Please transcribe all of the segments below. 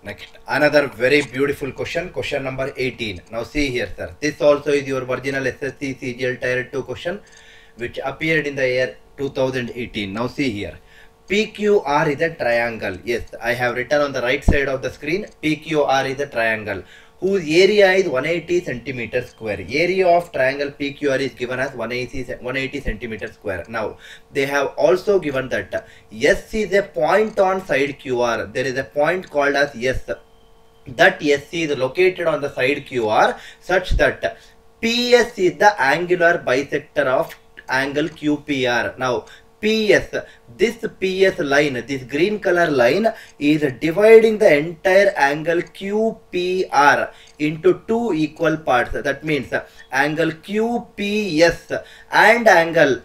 Next, another very beautiful question, question number 18. Now see here, sir. This also is your original SSC CGL Tier 2 question, which appeared in the year 2018. Now see here. PQR is a triangle. Yes, I have written on the right side of the screen. PQR is a triangle whose area is 180 centimeters square. Area of triangle PQR is given as 180 centimeters square. Now, they have also given that S is a point on side QR. There is a point called as S. That S is located on the side QR such that PS is the angular bisector of angle QPR. Now, this PS line, this green color line is dividing the entire angle QPR into two equal parts. That means angle QPS and angle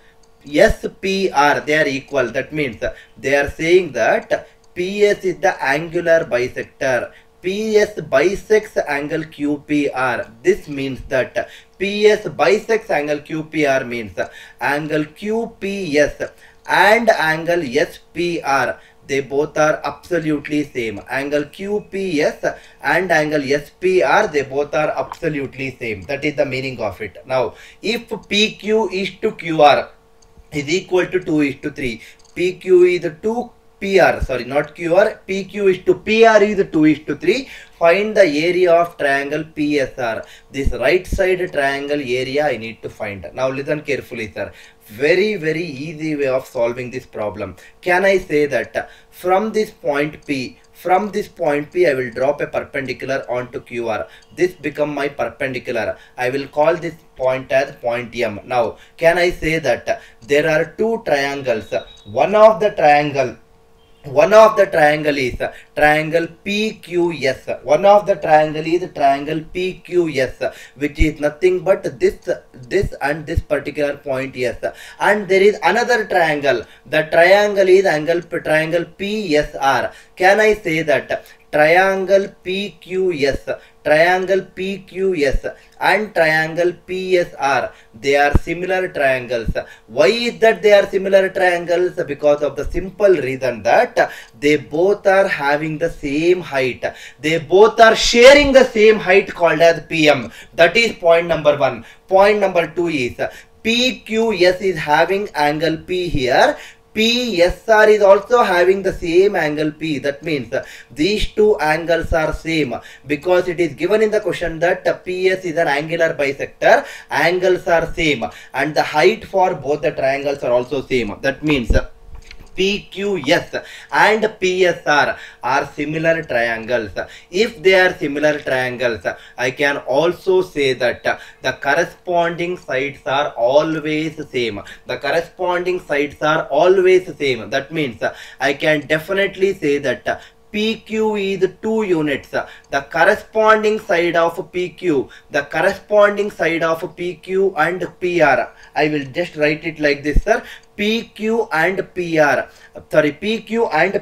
SPR, they are equal. That means they are saying that PS is the angular bisector. PS bisects angle QPR. This means that PS bisects angle QPR means angle QPS and angle SPR, they both are absolutely same. Angle QPS and angle SPR, they both are absolutely same. That is the meaning of it. Now, if PQ is to QR is equal to 2 is to 3, PQ is to PR, sorry, not QR, PQ is to PR is 2 is to 3. Find the area of triangle PSR. This right side triangle area I need to find. Now listen carefully, sir. Very easy way of solving this problem. Can I say that from this point P, I will drop a perpendicular onto QR. This become my perpendicular. I will call this point as point M. Now, can I say that there are two triangles? One of the triangle is triangle PQS. One of the triangle is triangle PQS, which is nothing but this and this particular point S. And there is another triangle. The triangle is triangle PSR. Can I say that triangle PQS and triangle PSR, they are similar triangles? Why is that they are similar triangles? Because of the simple reason that they both are having the same height. They both are sharing the same height called as PM. That is point number 1. Point number 2 is PQS is having angle P here. PSR is also having the same angle P. That means these two angles are same, because it is given in the question that PS is an angular bisector. Angles are same and the height for both the triangles are also same. That means PQS and PSR are similar triangles. If they are similar triangles, I can also say that the corresponding sides are always same. The corresponding sides are always same. That means I can definitely say that PQ is 2 units. The corresponding side of PQ, the corresponding side of PQ and PR, I will just write it like this, sir. PQ and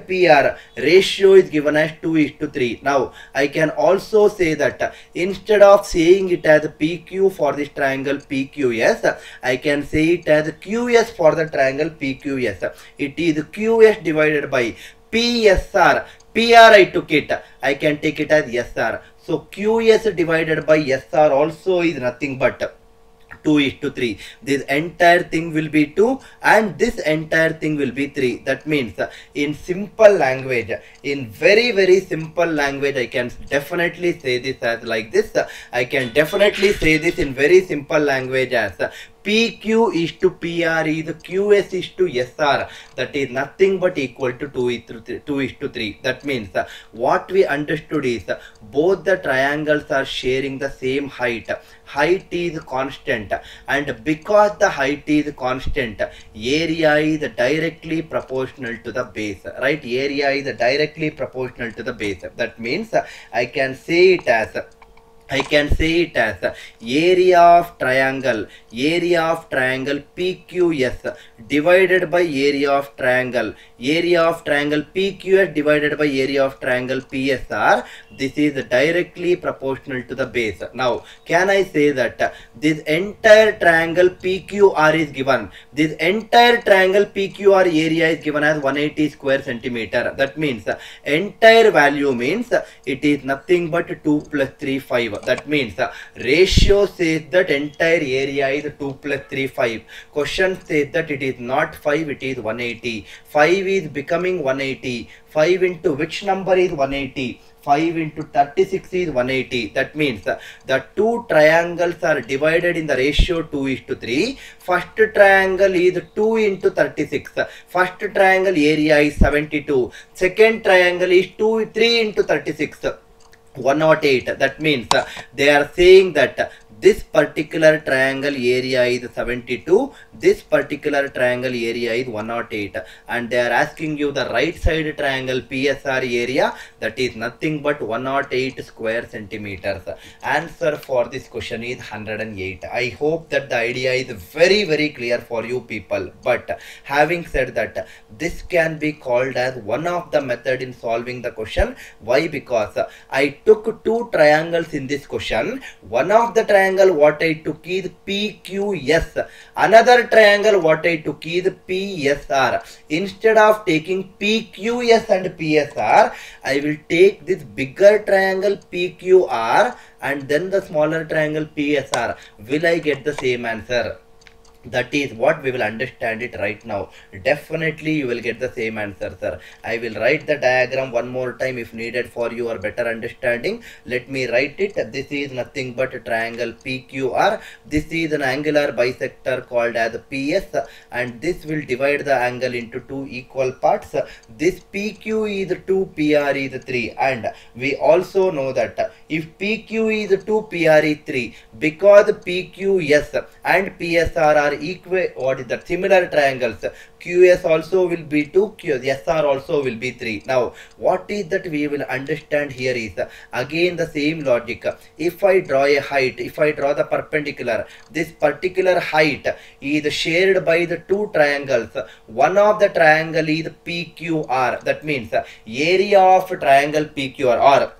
PR ratio is given as 2 is to 3. Now, I can also say that instead of saying it as PQ for this triangle PQS, I can say it as QS for the triangle PQS. It is QS divided by PSR. PR I took it, I can take it as SR. So QS divided by SR also is nothing but 2 is to 3. This entire thing will be 2 and this entire thing will be 3. That means in simple language, in very simple language, I can definitely say this as like this. I can definitely say this in very simple language as PQ is to PR is QS is to SR. That is nothing but equal to 2 is to 3. That means what we understood is both the triangles are sharing the same height. Height is constant, and because the height is constant, area is directly proportional to the base. Right? Area is directly proportional to the base. That means I can say it as area of triangle PQS divided by area of triangle area of triangle PQS divided by area of triangle PSR. This is directly proportional to the base. Now, can I say that this entire triangle PQR is given? This entire triangle PQR area is given as 180 square centimeter. That means entire value means it is nothing but 2 plus 3, 5. That means ratio says that entire area is 2 plus 3, 5. Question says that it is not 5, it is 180. 5 is becoming 180. 5 into which number is 180? 5 into 36 is 180. That means the two triangles are divided in the ratio 2:3. First triangle is 2 into 36. First triangle area is 72. Second triangle is 3 into 36. 108. That means they are saying that this particular triangle area is 72, this particular triangle area is 108, and they are asking you the right side triangle PSR area, that is nothing but 108 square centimeters. Answer for this question is 108. I hope that the idea is very clear for you people. But having said that, this can be called as one of the method in solving the question. Why? Because I took two triangles in this question. One of the triangle what I took is PQS. Another triangle what I took is PSR. Instead of taking PQS and PSR, I will take this bigger triangle PQR and then the smaller triangle PSR. Will I get the same answer? That is what we will understand it right now. Definitely you will get the same answer, sir. I will write the diagram one more time if needed for your better understanding. Let me write it. This is nothing but a triangle PQR. This is an angular bisector called as PS, and this will divide the angle into two equal parts. This PQ is 2, PR is 3, and we also know that if PQ is 2, PR is 3, because PQS and PSR are similar triangles, QS also will be 2, SR also will be 3. Now, what is that we will understand here is, again the same logic. If I draw a height, if I draw the perpendicular, this particular height is shared by the two triangles. One of the triangle is PQR. That means area of triangle PQR or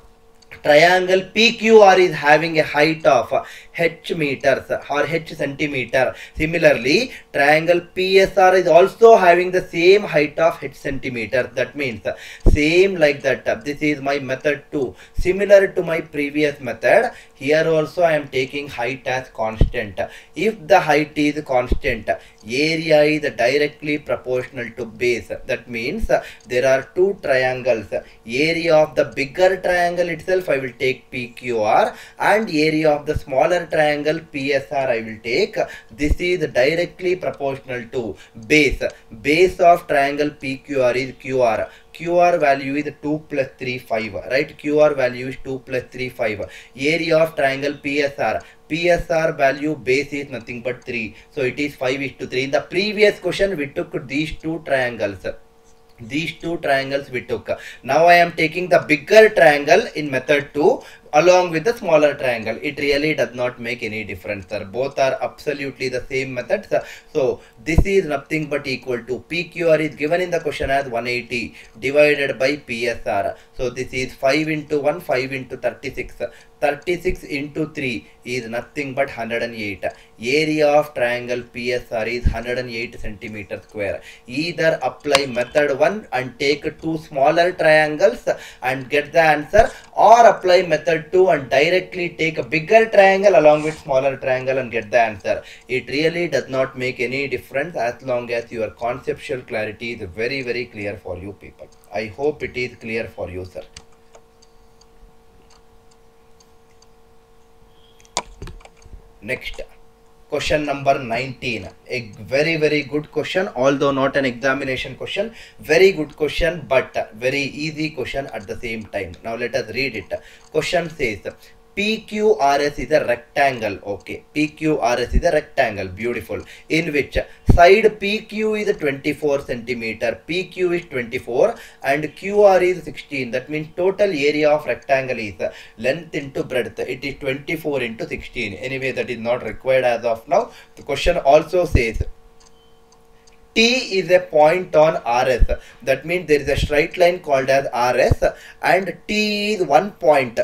triangle PQR is having a height of h meters or h centimeter. Similarly, triangle PSR is also having the same height of h centimeter. That means same like that. This is my method 2. Similar to my previous method, here also I am taking height as constant. If the height is constant, area is directly proportional to base. That means there are two triangles. Area of the bigger triangle itself I will take PQR, and area of the smaller triangle PSR I will take. This is directly proportional to base. Base of triangle PQR is QR. QR value is 2 plus 3, 5. Right? QR value is 2 plus 3, 5. Area of triangle PSR. PSR value base is nothing but 3. So it is 5:3. In the previous question we took these two triangles. These two triangles we took. Now I am taking the bigger triangle in method 2 along with the smaller triangle. It really does not make any difference, sir. Both are absolutely the same methods. So this is nothing but equal to PQR is given in the question as 180 divided by PSR. So this is 5 into 1, 5 into 36. 36 into 3 is nothing but 108. Area of triangle PSR is 108 centimeter square. Either apply method 1 and take two smaller triangles and get the answer, or apply method 2 and directly take a bigger triangle along with smaller triangle and get the answer. It really does not make any difference as long as your conceptual clarity is very clear for you people. I hope it is clear for you, sir. Next, question number 19. A very good question, although not an examination question. Very good question, but very easy question at the same time. Now let us read it. Question says, PQRS is a rectangle. Okay, PQRS is a rectangle. Beautiful. In which side PQ is 24 centimeter, PQ is 24 and QR is 16. That means total area of rectangle is length into breadth. It is 24 into 16. Anyway, that is not required as of now. The question also says T is a point on RS. That means there is a straight line called as RS, and T is one point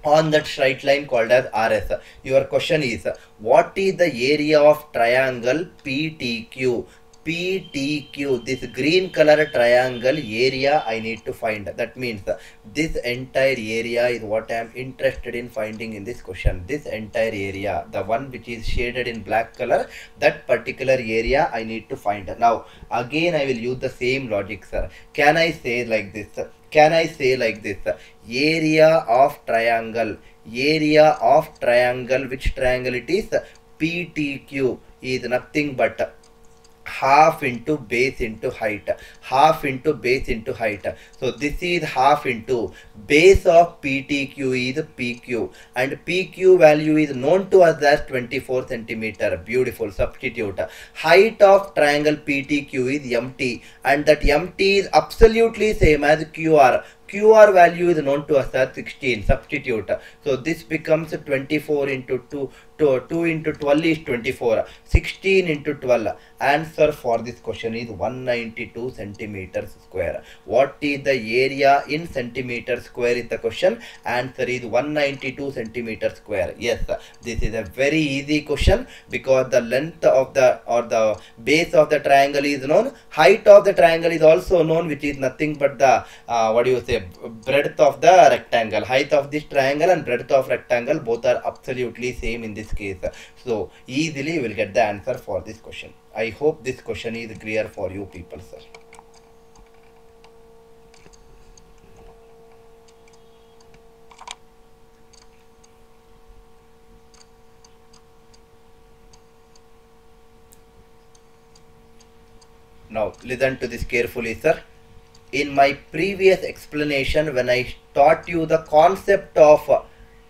on that straight line called as RS. Your question is, what is the area of triangle PTQ? PTQ, this green color triangle area I need to find. That means this entire area is what I am interested in finding in this question. This entire area, the one which is shaded in black color, that particular area I need to find. Now again I will use the same logic, sir. Can I say like this? Can I say like this? Area of triangle, which triangle it is? PTQ is nothing but half into base into height, half into base into height. So this is half into base of PTQ is PQ, and PQ value is known to us as 24 centimeter. Beautiful. Substitute. Height of triangle PTQ is MT, and that MT is absolutely same as QR. QR value is known to us as 16. Substitute. So this becomes 24 into 2. 2 into 12 is 24. 16 into 12. Answer for this question is 192 centimeters square. What is the area in centimeters square is the question. Answer is 192 centimeters square. Yes, this is a very easy question because the length of the base of the triangle is known. Height of the triangle is also known, which is nothing but the breadth of the rectangle. Height of this triangle and breadth of rectangle both are absolutely same in this case. So easily you will get the answer for this question. I hope this question is clear for you people, sir. Now listen to this carefully, sir. In my previous explanation, when I taught you the concept of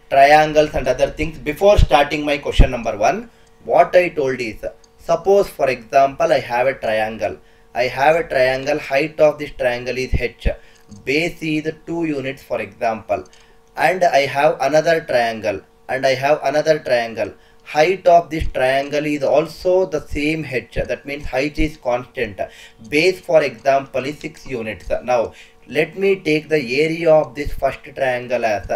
triangles and other things, before starting my question number 1, what I told is, suppose for example I have a triangle. Height of this triangle is h, base is 2 units for example, and I have another triangle, height of this triangle is also the same h. That means height is constant. Base for example is 6 units. Now let me take the area of this first triangle as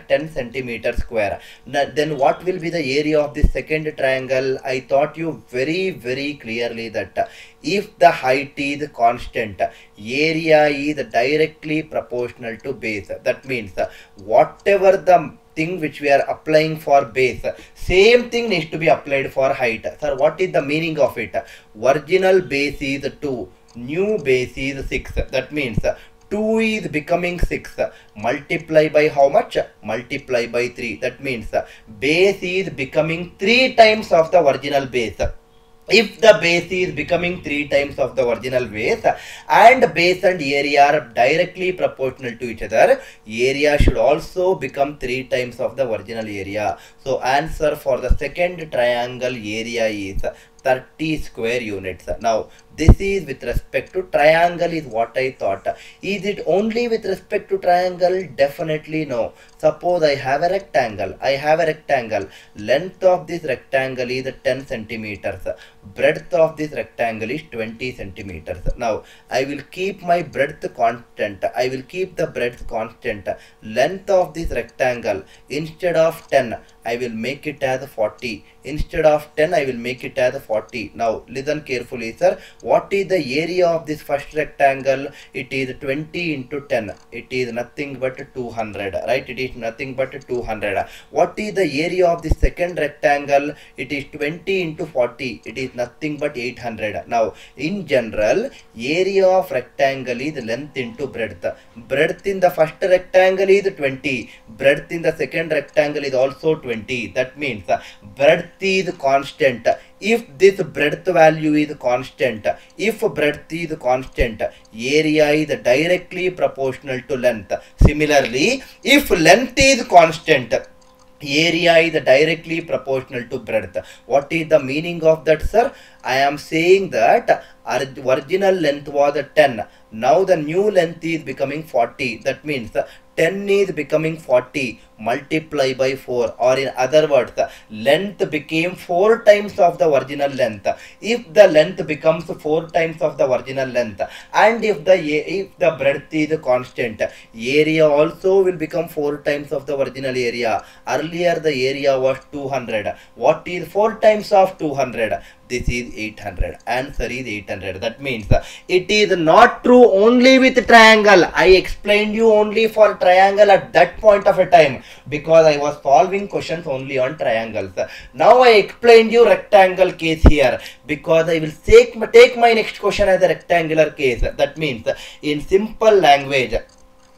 10 centimeters square. Now, then what will be the area of this second triangle? I taught you very clearly that if the height is constant, area is directly proportional to base. That means whatever the thing which we are applying for base, same thing needs to be applied for height. Sir, what is the meaning of it? Original base is 2, new base is 6. That means 2 is becoming 6. Multiply by how much? Multiply by 3. That means base is becoming 3 times of the original base. If the base is becoming 3 times of the original base and base and area are directly proportional to each other, area should also become 3 times of the original area. So answer for the second triangle area is 30 square units. Now this is with respect to triangle is what I thought. Is it only with respect to triangle? Definitely no. Suppose I have a rectangle. Length of this rectangle is 10 centimeters. Breadth of this rectangle is 20 centimeters. Now I will keep my breadth constant. Length of this rectangle, instead of 10, I will make it as 40. Instead of 10, I will make it as 40. Now listen carefully, sir. What is the area of this first rectangle? It is 20 into 10. It is nothing but 200. Right? It is nothing but 200. What is the area of the second rectangle? It is 20 into 40. It is nothing but 800. Now in general, area of rectangle is length into breadth. Breadth in the first rectangle is 20. Breadth in the second rectangle is also 20. That means breadth is constant. If this breadth value is constant, area is directly proportional to length. Similarly, if length is constant, area is directly proportional to breadth. What is the meaning of that, sir? I am saying that original length was 10. Now the new length is becoming 40. That means 10 is becoming 40. multiply by 4, or in other words, length became 4 times of the original length. If the length becomes 4 times of the original length, and if the breadth is constant, area also will become 4 times of the original area. Earlier the area was 200. What is 4 times of 200? This is 800. Answer is 800. That means it is not true only with triangle. I explained you only for triangle at that point of a time, because I was solving questions only on triangles. Now I explained you rectangle case here, because I will take my next question as a rectangular case. That means in simple language,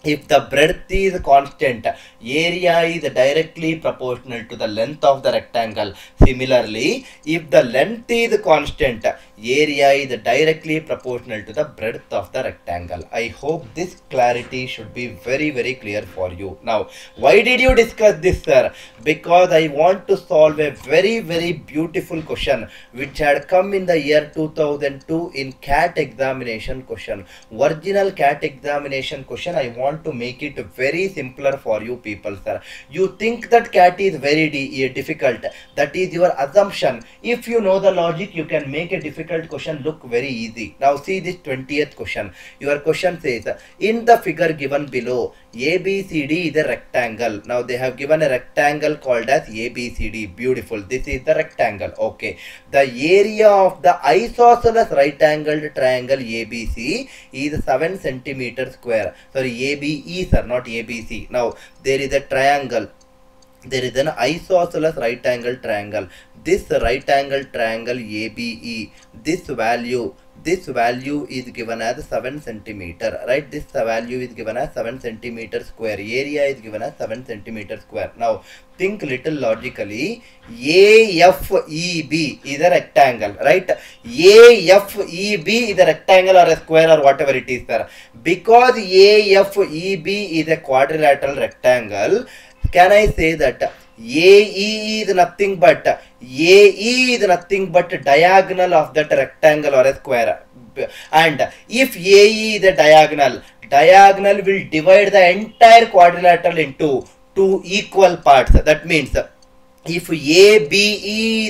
if the breadth is constant, area is directly proportional to the length of the rectangle. Similarly, if the length is constant, area is directly proportional to the breadth of the rectangle. I hope this clarity should be very, very clear for you. Now, why did you discuss this, sir? Because I want to solve a very, very beautiful question which had come in the year 2002 in CAT examination question. Original CAT examination question. I want to make it very simpler for you people, sir. You think that CAT is very difficult. That is your assumption. If you know the logic, you can make a difficult question look very easy. Now see this 20th question. Your question says, in the figure given below, ABCD is a rectangle. Now they have given a rectangle called as ABCD. Beautiful. This is the rectangle. Okay. The area of the isosceles right angled triangle ABC is 7 centimeter square. Sorry, ABE, sir, not ABC. Now there is a triangle. There is an isosceles right angle triangle. This right angle triangle ABE, this value is given as 7 centimeter, right? This value is given as 7 centimeter square. Area is given as 7 centimeter square. Now think little logically. AFEB is a rectangle, right? AFEB is a rectangle or a square or whatever it is, sir. Because AFEB is a quadrilateral rectangle, can I say that AE is nothing but diagonal of that rectangle or a square? And if AE is a diagonal will divide the entire quadrilateral into two equal parts. That means if ABE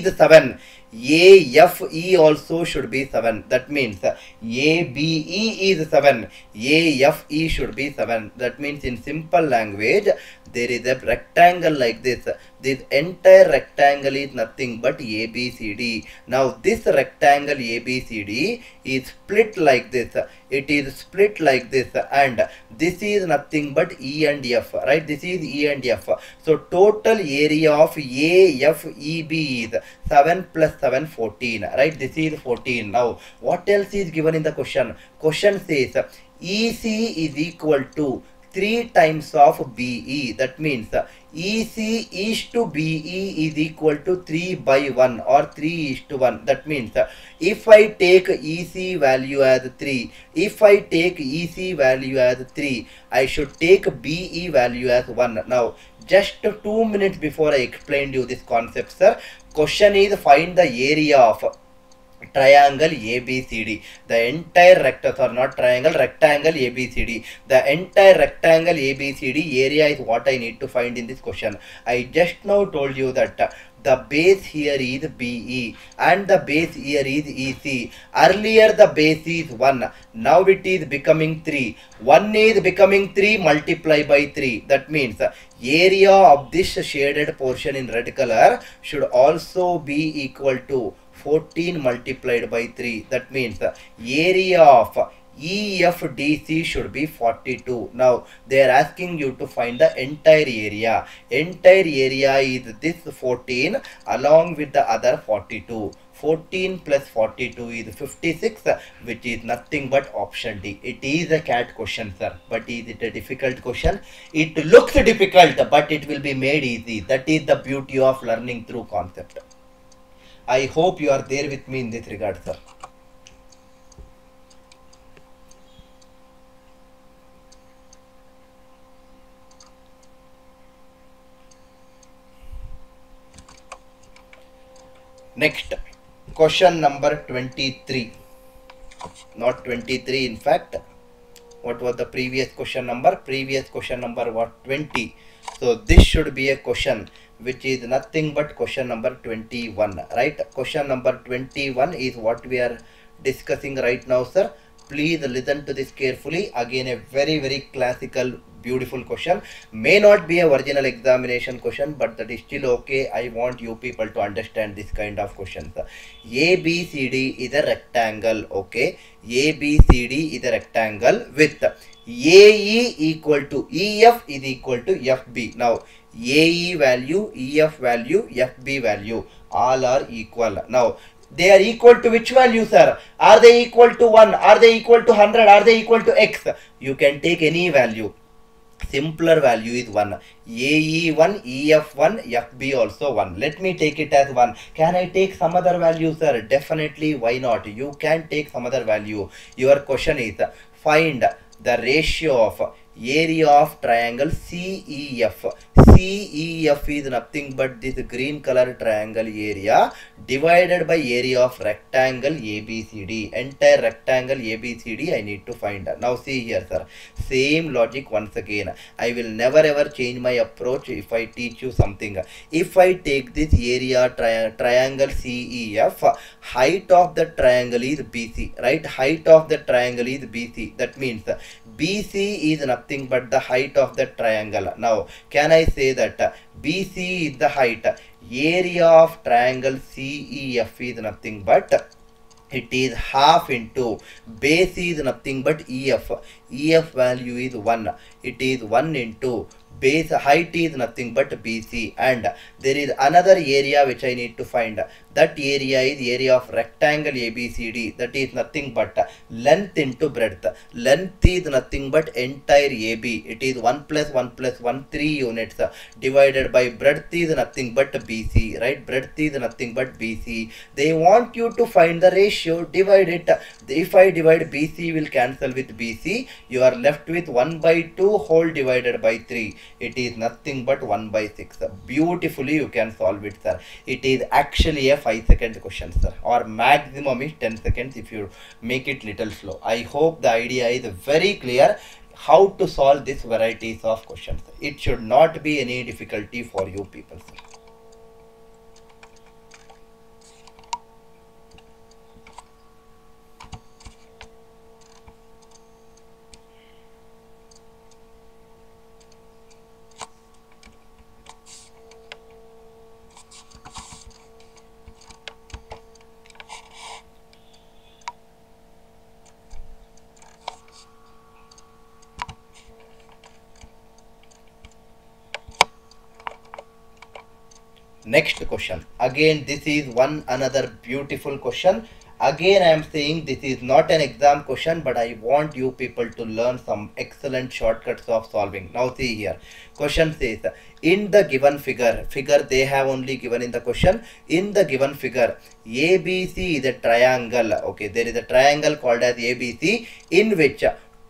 is 7, AFE also should be 7. That means ABE is 7, AFE should be 7. That means in simple language, there is a rectangle like this. This entire rectangle is nothing but ABCD. Now this rectangle ABCD is split like this. It is split like this, and this is nothing but E and F, right? This is E and F. So total area of AFEB is 7 plus 7, 14, right? This is 14. Now what else is given in the question? Question says EC is equal to 3 times of BE. That means EC is to BE is equal to 3 by 1 or 3 is to 1. That means if I take EC value as 3, I should take BE value as 1. Now just 2 minutes before I explained you this concept, sir. Question is find the area of triangle ABCD. The entire rectangle ABCD. The entire rectangle ABCD area is what I need to find in this question. I just now told you that the base here is BE and the base here is EC. Earlier the base is 1. Now it is becoming 3. 1 is becoming 3 multiplied by 3. That means area of this shaded portion in red color should also be equal to 14 multiplied by 3. That means area of EFDC should be 42. Now they are asking you to find the entire area. Entire area is this 14 along with the other 42. 14 plus 42 is 56, which is nothing but option D. It is a CAT question, sir, but is it a difficult question? It looks difficult, but it will be made easy. That is the beauty of learning through concept. I hope you are there with me in this regard, sir. Next, question number 23. Not 23, in fact, What was the previous question number? Previous question number was 20. So this should be a question which is nothing but question number 21, right? Question number 21 is what we are discussing right now, sir. Please listen to this carefully. Again, a very classical, beautiful question. May not be a original examination question, but that is still okay. I want you people to understand this kind of questions. ABCD is a rectangle, okay? ABCD is a rectangle with AE equal to EF is equal to FB. Now, AE value, EF value, FB value, all are equal. Now, they are equal to which value, sir? Are they equal to 1? Are they equal to 100? Are they equal to X? You can take any value. Simpler value is 1. AE1, EF1, FB also 1. Let me take it as 1. Can I take some other value, sir? Definitely, why not? You can take some other value. Your question is find the ratio of area of triangle CEF. CEF is nothing but this green color triangle area divided by area of rectangle ABCD. Entire rectangle ABCD I need to find. Now see here, sir. Same logic once again. I will never ever change my approach if I teach you something. If I take this area triangle CEF, height of the triangle is BC, right? Height of the triangle is BC. That means BC is nothing but the height of the triangle. Now, can I say that BC is the height? Area of triangle CEF is nothing but it is half into base is nothing but EF. EF value is 1. It is 1 into base height is nothing but BC, and there is another area which I need to find. That area is area of rectangle ABCD. That is nothing but length into breadth. Length is nothing but entire AB. It is 1 plus 1 plus 1, 3 units divided by breadth is nothing but BC, right? Breadth is nothing but BC. They want you to find the ratio. Divide it. If I divide BC, will cancel with BC. You are left with 1 by 2 whole divided by 3. It is nothing but 1 by 6. Beautifully you can solve it, sir. It is actually a 5-second question, sir, or maximum is 10 seconds if you make it little slow. I hope the idea is very clear how to solve these varieties of questions. It should not be any difficulty for you people, sir. Next question. Again, this is another beautiful question. Again, I am saying this is not an exam question, but I want you people to learn some excellent shortcuts of solving. Now see here. Question says, in the given figure they have only given in the question. In the given figure, ABC is a triangle. Okay, there is a triangle called as ABC in which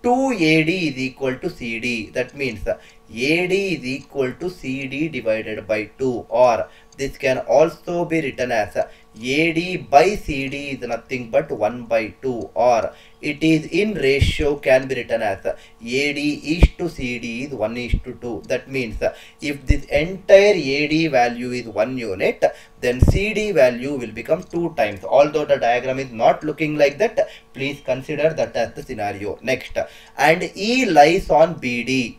2AD is equal to CD. That means AD is equal to CD divided by 2, or this can also be written as AD by CD is nothing but 1 by 2, or it is in ratio can be written as AD is to CD is 1 is to 2. That means if this entire AD value is 1 unit, then CD value will become 2 times. Although the diagram is not looking like that, please consider that as the scenario. Next, and E lies on BD.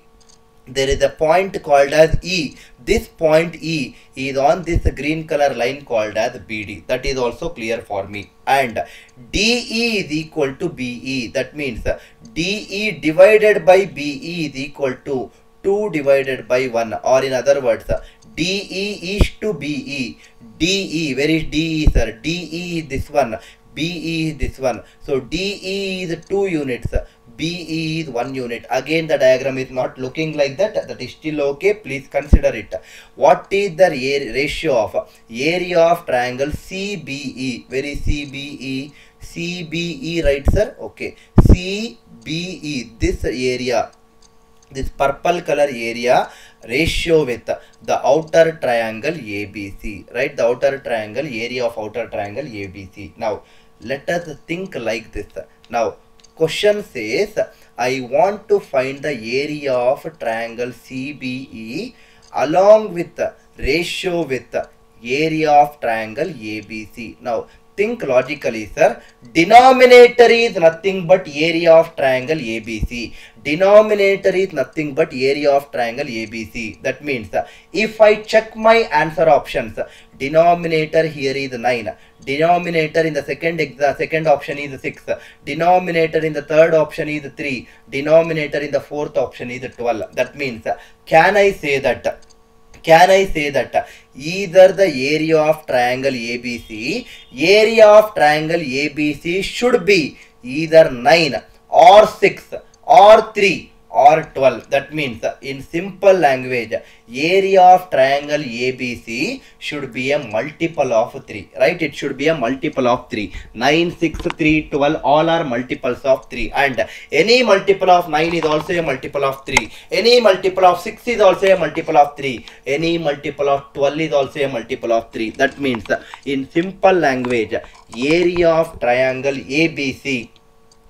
There is a point called as E. This point E is on this green color line called as BD. That is also clear for me. And DE is equal to BE. That means DE divided by BE is equal to 2 divided by 1. Or in other words, DE is to BE. DE, where is DE, sir? DE is this one. BE is this one. So DE is 2 units. BE is 1 unit. Again, the diagram is not looking like that. That is still okay. Please consider it. What is the ratio of area of triangle CBE? Where is CBE? CBE, right, sir? Okay. CBE, this area, this purple color area, ratio with the outer triangle ABC, right? The outer triangle, area of outer triangle ABC. Now, let us think like this. Now, question says, I want to find the area of triangle CBE along with the ratio with the area of triangle ABC. Now, think logically, sir. Denominator is nothing but area of triangle ABC. Denominator is nothing but area of triangle ABC. That means if I check my answer options, denominator here is 9. Denominator in the second option is 6. Denominator in the third option is 3. Denominator in the fourth option is 12. That means, can I say that either the area of triangle ABC should be either 9 or 6 or 3 or 12. That means, in simple language, area of triangle ABC should be a multiple of 3, right? It should be a multiple of 3. 9, 6, 3, 12, all are multiples of 3, and any multiple of 9 is also a multiple of 3. Any multiple of 6 is also a multiple of 3. Any multiple of 12 is also a multiple of 3. That means, in simple language, area of triangle ABC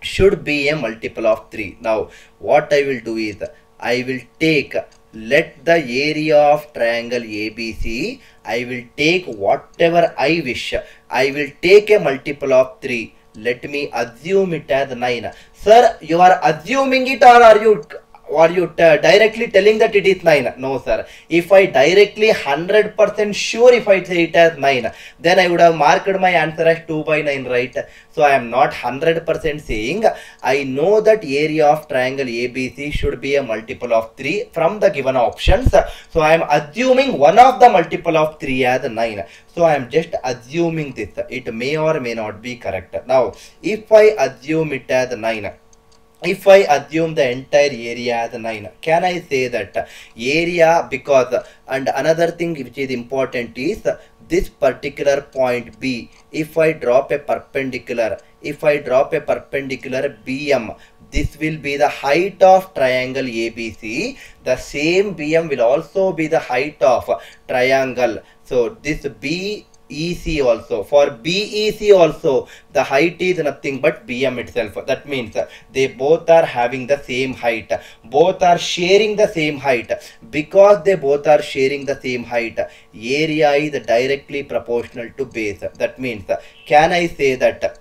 should be a multiple of 3. Now, what I will do is, I will take, let the area of triangle ABC, I will take whatever I wish. I will take a multiple of 3. Let me assume it as 9. Sir, you are assuming it, or are you directly telling that it is 9? No, sir. If I directly 100% sure, if I say it as 9, then I would have marked my answer as 2 by 9, right? So I am not 100% saying. I know that area of triangle ABC should be a multiple of 3 from the given options. So I am assuming one of the multiple of 3 as 9. So I am just assuming this. It may or may not be correct. Now, if I assume it as 9, if I assume the entire area as 9, can I say that area, because, and another thing which is important is this particular point B, if I drop a perpendicular BM, this will be the height of triangle ABC. The same BM will also be the height of triangle. So this BEC also, for BEC also, the height is nothing but BM itself. That means they both are having the same height. Both are sharing the same height. Because they both are sharing the same height, area is directly proportional to base. That means, can I say that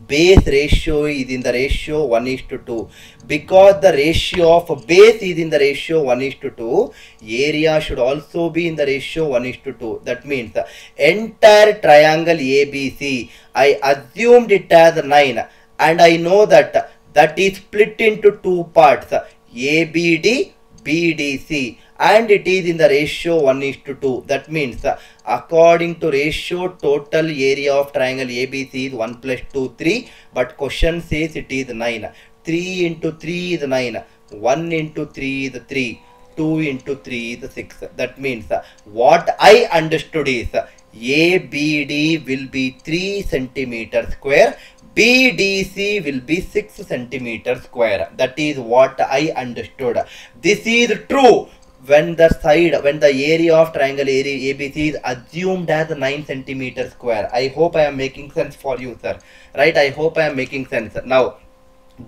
base ratio is in the ratio 1:2? Because the ratio of base is in the ratio 1:2, area should also be in the ratio 1:2. That means, entire triangle ABC, I assumed it as 9, and I know that that is split into two parts, ABD, BDC, and it is in the ratio 1:2. That means, according to ratio, total area of triangle ABC is 1 plus 2, 3, but question says it is 9. 3 into 3 is 9. 1 into 3 is 3. 2 into 3 is 6. That means, what I understood is, ABD will be 3 centimeter square, BDC will be 6 centimeter square. That is what I understood. This is true when the area of triangle ABC is assumed as 9 centimeter square. I hope I am making sense for you, sir. Right? I hope I am making sense. Now,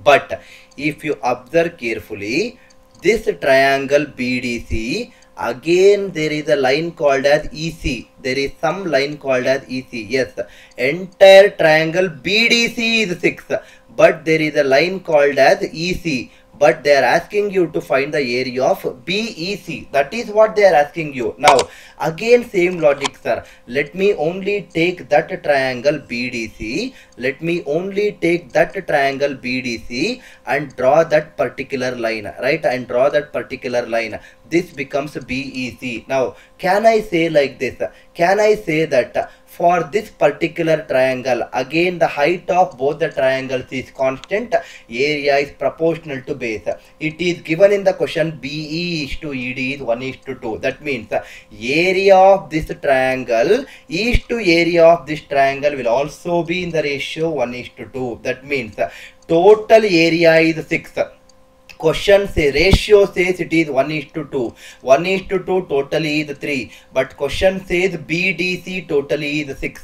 but if you observe carefully, this triangle BDC, again there is a line called as EC. There is some line called as EC. Yes, entire triangle BDC is 6, but there is a line called as EC. But they are asking you to find the area of BEC. That is what they are asking you. Now, again same logic, sir. Let me only take that triangle BDC. Let me only take that triangle BDC and draw that particular line, right? And draw that particular line. This becomes BEC. Now, can I say like this? Can I say that for this particular triangle, again the height of both the triangles is constant, area is proportional to base. It is given in the question BE is to ED is 1:2. That means area of this triangle is to area of this triangle will also be in the ratio 1:2. That means total area is 6. Question say ratio says it is 1:2. 1:2 totally is 3. But question says BDC totally is 6.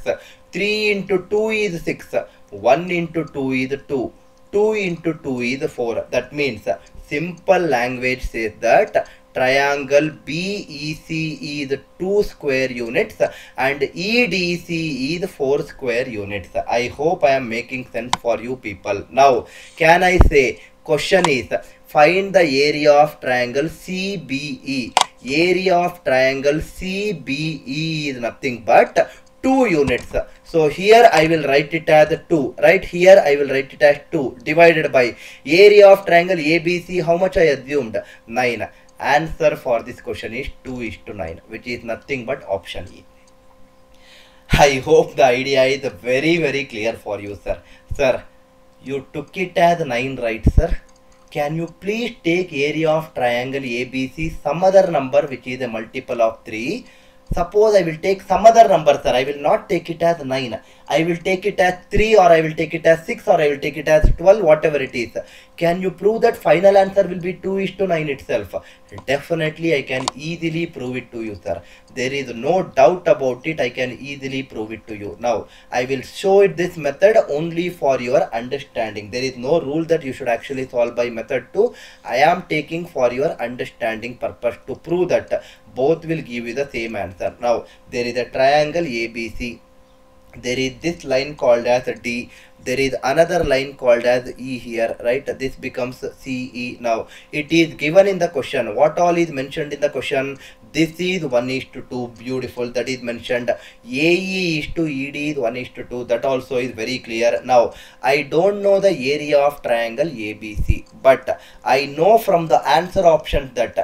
3 into 2 is 6. 1 into 2 is 2. 2 into 2 is 4. That means simple language says that triangle BEC is 2 square units and EDC is 4 square units. I hope I am making sense for you people. Now, can I say question is find the area of triangle CBE. Area of triangle CBE is nothing but 2 units. So here I will write it as 2. Right here I will write it as 2 divided by area of triangle ABC. How much I assumed? 9. Answer for this question is 2:9, which is nothing but option E. I hope the idea is very clear for you, sir. Sir, you took it as 9, right, sir? Can you please take area of triangle ABC some other number which is a multiple of 3? Suppose I will take some other number, sir. I will not take it as 9. I will take it as 3, or I will take it as 6, or I will take it as 12, whatever it is. Can you prove that final answer will be 2:9 itself? Definitely I can easily prove it to you, sir. There is no doubt about it. I can easily prove it to you. Now, I will show it this method only for your understanding. There is no rule that you should actually solve by method 2. I am taking for your understanding purpose to prove that both will give you the same answer. Now, there is a triangle ABC. There is this line called as D. There is another line called as E here, right? This becomes CE. Now, it is given in the question. What all is mentioned in the question? This is 1:2. Beautiful. That is mentioned. AE is to ED is 1:2. That also is very clear. Now, I don't know the area of triangle ABC, but I know from the answer options that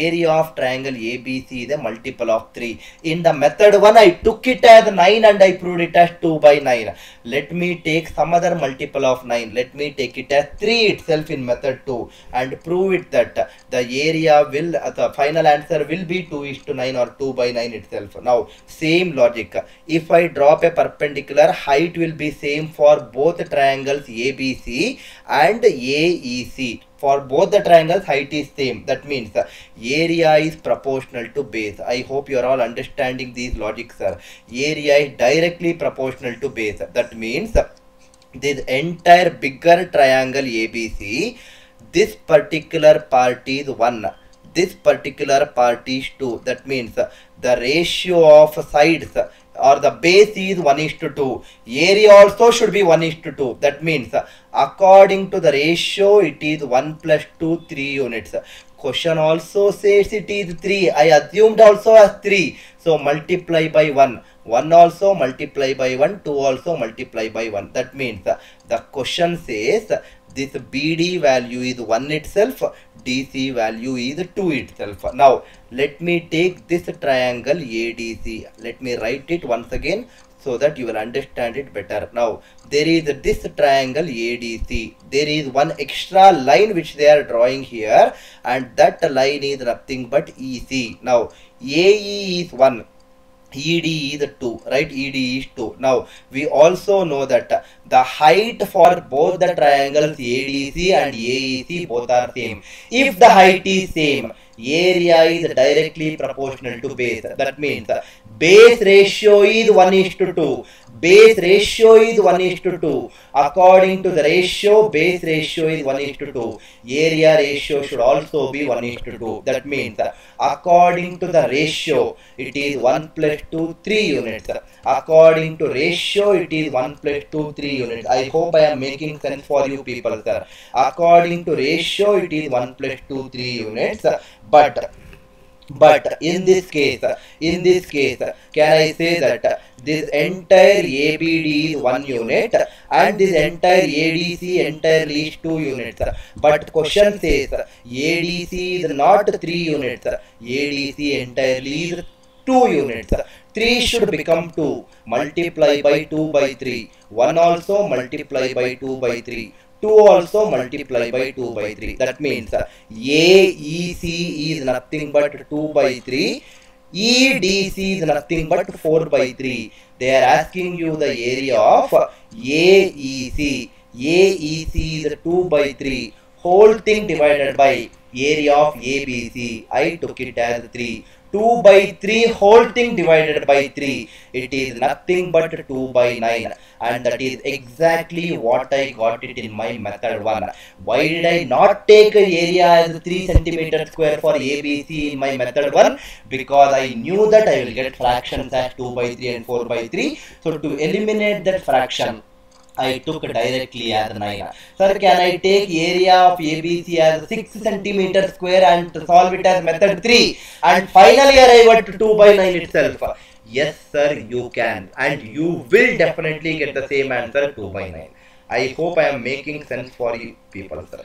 area of triangle ABC is a multiple of 3. In the method 1, I took it as 9 and I proved it as 2/9. Let me take some other multiple of 9. Let me take it as 3 itself in method 2 and prove it that the area will, the final answer will be 2:9 or 2/9 itself. Now, same logic. If I drop a perpendicular, height will be same for both triangles ABC and AEC. For both the triangles, height is same. That means area is proportional to base. I hope you are all understanding these logics, sir. Area is directly proportional to base. That means this entire bigger triangle ABC, this particular part is 1. This particular part is 2. That means the ratio of sides or the base is 1:2. Area also should be 1:2. That means according to the ratio, it is 1 plus 2, 3 units. Question also says it is 3. I assumed also as 3. So multiply by 1. 1 also multiply by 1. 2 also multiply by 1. That means the question says this BD value is 1 itself. DC value is 2 itself. Now, let me take this triangle ADC. Let me write it once again so that you will understand it better. Now, there is this triangle ADC. There is one extra line which they are drawing here, and that line is nothing but EC. Now, AE is 1. ED is 2, right? ED is 2. Now, we also know that the height for both the triangles ADC and AEC both are same. If the height is same, area is directly proportional to base. That means base ratio is 1:2. Base ratio is 1:2. According to the ratio, base ratio is 1:2. Area ratio should also be 1:2. That means according to the ratio, it is 1 plus 2, 3 units. According to ratio, it is 1 plus 2, 3 units. I hope I am making sense for you people, sir. According to ratio, it is 1 plus 2, 3 units. But in this case, can I say that this entire ABD is 1 unit and this entire ADC entirely is 2 units? But question says ADC is not 3 units. ADC entirely is 2 units. 3 should become 2. Multiply by 2 by 3. 1 also multiply by 2 by 3. 2 also multiply by 2 by 3. That means AEC is nothing but 2 by 3. EDC is nothing but 4 by 3. They are asking you the area of AEC. AEC is 2 by 3. Whole thing divided by area of ABC. I took it as 3. 2 by 3 whole thing divided by 3. It is nothing but 2 by 9. And that is exactly what I got it in my method 1. Why did I not take a area as 3 centimeter square for ABC in my method 1? Because I knew that I will get fractions as 2 by 3 and 4 by 3. So to eliminate that fraction, I took directly as 9. Sir, can I take area of ABC as 6 centimeter square and solve it as method 3 and finally arrive at 2 by 9 itself? Yes, sir, you can. And you will definitely get the same answer, 2 by 9. I hope I am making sense for you people, sir.